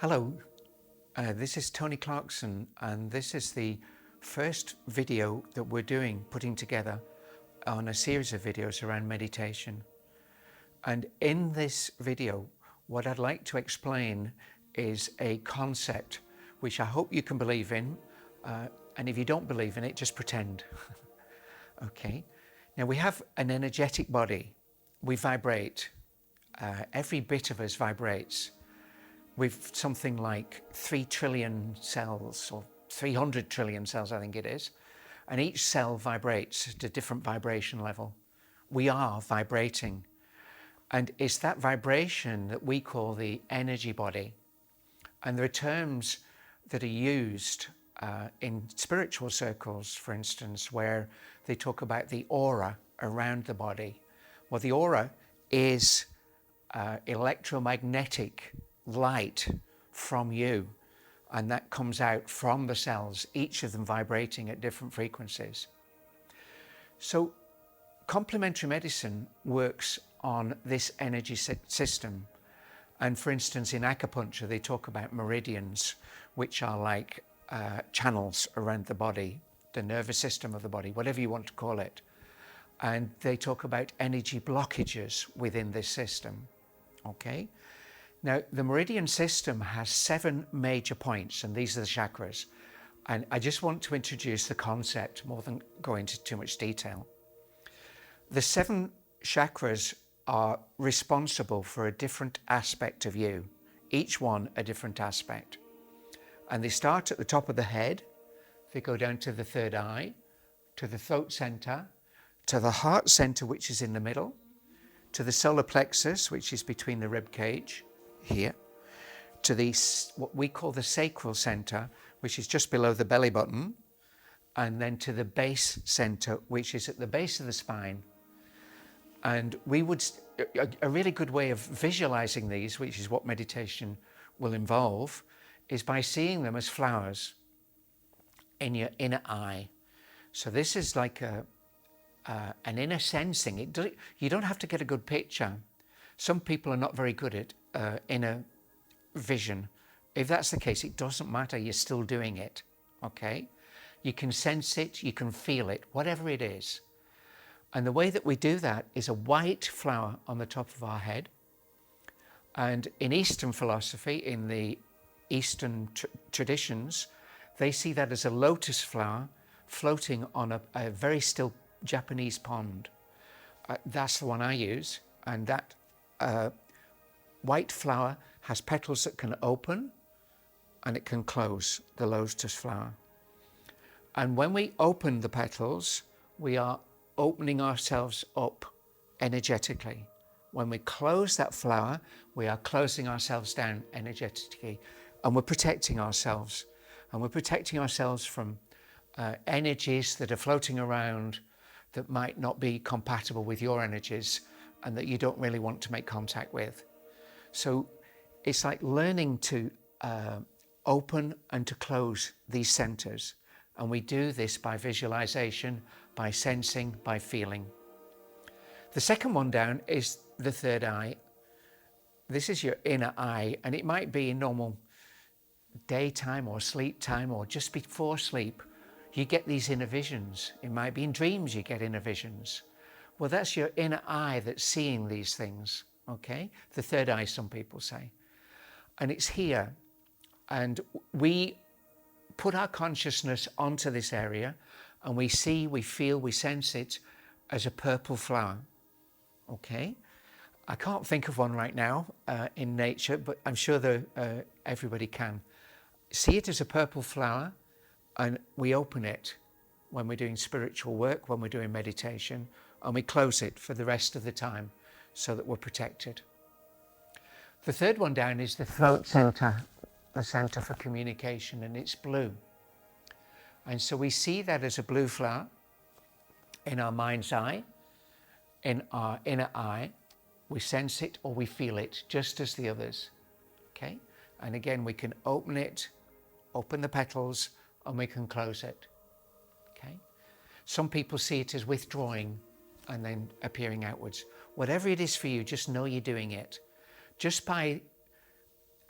Hello, this is Tony Clarkson, and this is the first video that we're putting together on a series of videos around meditation. And in this video, what I'd like to explain is a concept which I hope you can believe in, and if you don't believe in it, just pretend. Okay. Now, we have an energetic body. We vibrate. Every bit of us vibrates. We've something like 3 trillion cells, or 300 trillion cells, I think it is. And each cell vibrates at a different vibration level. We are vibrating. And it's that vibration that we call the energy body. And there are terms that are used in spiritual circles, for instance, where they talk about the aura around the body. Well, the aura is electromagnetic light from you, and that comes out from the cells, each of them vibrating at different frequencies. So complementary medicine works on this energy system. And for instance, in acupuncture, they talk about meridians, which are like channels around the body, the nervous system of the body, whatever you want to call it. And they talk about energy blockages within this system. Okay. Now, the Meridian System has 7 major points, and these are the chakras. And I just want to introduce the concept more than go into too much detail. The 7 chakras are responsible for a different aspect of you, each one a different aspect. And they start at the top of the head, they go down to the third eye, to the throat center, to the heart center, which is in the middle, to the solar plexus, which is between the rib cage, here, to the what we call the sacral center, which is just below the belly button, and then to the base center, which is at the base of the spine. And we would, a really good way of visualizing these, which is what meditation will involve, is by seeing them as flowers in your inner eye. So this is like an inner sensing. You don't have to get a good picture. Some people are not very good at inner vision. If that's the case, it doesn't matter, you're still doing it, okay? You can sense it, you can feel it, whatever it is. And the way that we do that is a white flower on the top of our head. And in Eastern philosophy, in the Eastern traditions, they see that as a lotus flower floating on a very still Japanese pond. That's the one I use, and that white flower has petals that can open and it can close, the lotus flower. And when we open the petals, we are opening ourselves up energetically. When we close that flower, we are closing ourselves down energetically, and we're protecting ourselves. And we're protecting ourselves from energies that are floating around that might not be compatible with your energies and that you don't really want to make contact with. So it's like learning to open and to close these centers. And we do this by visualization, by sensing, by feeling. The second one down is the third eye. This is your inner eye, and it might be in normal daytime or sleep time or just before sleep. You get these inner visions. It might be in dreams you get inner visions. Well, that's your inner eye that's seeing these things, okay? The third eye, some people say. And it's here. And we put our consciousness onto this area, and we see, we feel, we sense it as a purple flower, okay? I can't think of one right now in nature, but I'm sure that everybody can. See it as a purple flower, and we open it when we're doing spiritual work, when we're doing meditation, and we close it for the rest of the time so that we're protected. The third one down is the throat center, the center for communication, and it's blue. And so we see that as a blue flower in our mind's eye, in our inner eye. We sense it or we feel it just as the others, okay? And again, we can open it, open the petals, and we can close it, okay? Some people see it as withdrawing and then appearing outwards. Whatever it is for you, just know you're doing it. Just by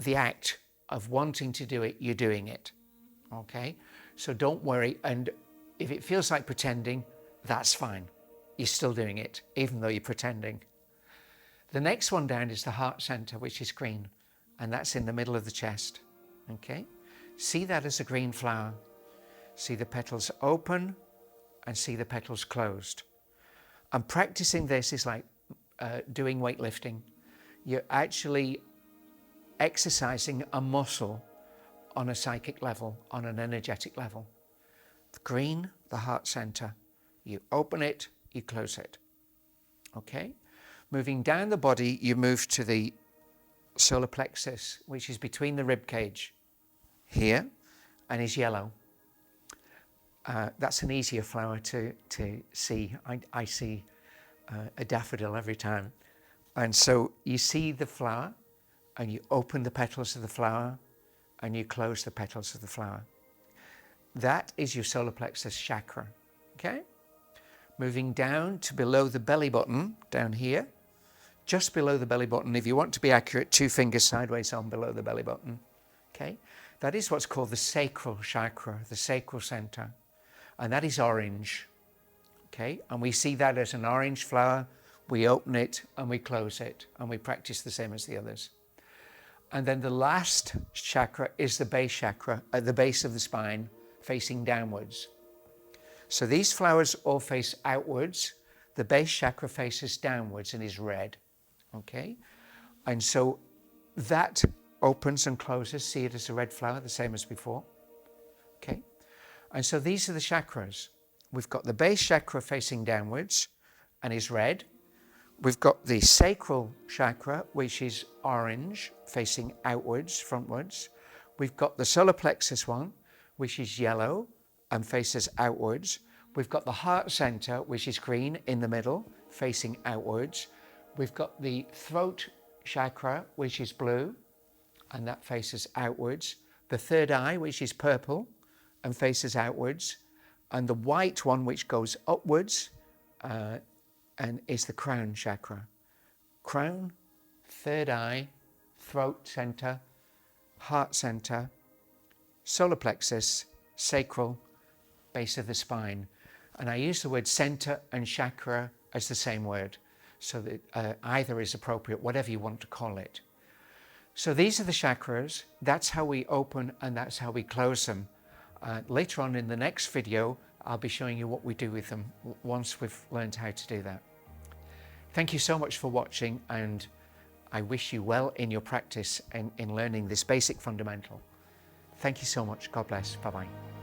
the act of wanting to do it, you're doing it. Okay? So don't worry. And if it feels like pretending, that's fine. You're still doing it, even though you're pretending. The next one down is the heart center, which is green, and that's in the middle of the chest. Okay? See that as a green flower. See the petals open and see the petals closed. And practicing this is like doing weightlifting. You're actually exercising a muscle on a psychic level, on an energetic level. The green, the heart center. You open it, you close it. Okay? Moving down the body, you move to the solar plexus, which is between the rib cage here and is yellow. That's an easier flower to see. I see a daffodil every time. And so you see the flower and you open the petals of the flower and you close the petals of the flower. That is your solar plexus chakra. Okay? Moving down to below the belly button, down here, just below the belly button. If you want to be accurate, 2 fingers sideways on below the belly button. Okay? That is what's called the sacral chakra, the sacral center. And that is orange. Okay? And we see that as an orange flower. We open it and we close it. And we practice the same as the others. And then the last chakra is the base chakra, at the base of the spine, facing downwards. So these flowers all face outwards. The base chakra faces downwards and is red. Okay? And so that opens and closes. See it as a red flower, the same as before. Okay? And so these are the chakras. We've got the base chakra facing downwards and is red. We've got the sacral chakra, which is orange, facing outwards, frontwards. We've got the solar plexus one, which is yellow and faces outwards. We've got the heart center, which is green in the middle, facing outwards. We've got the throat chakra, which is blue, and that faces outwards. The third eye, which is purple and faces outwards. And the white one, which goes upwards, and is the crown chakra. Crown, third eye, throat center, heart center, solar plexus, sacral, base of the spine. And I use the word center and chakra as the same word, so that either is appropriate, whatever you want to call it. So these are the chakras. That's how we open and that's how we close them. Later on in the next video, I'll be showing you what we do with them once we've learned how to do that. Thank you so much for watching, and I wish you well in your practice in learning this basic fundamental. Thank you so much. God bless. Bye-bye.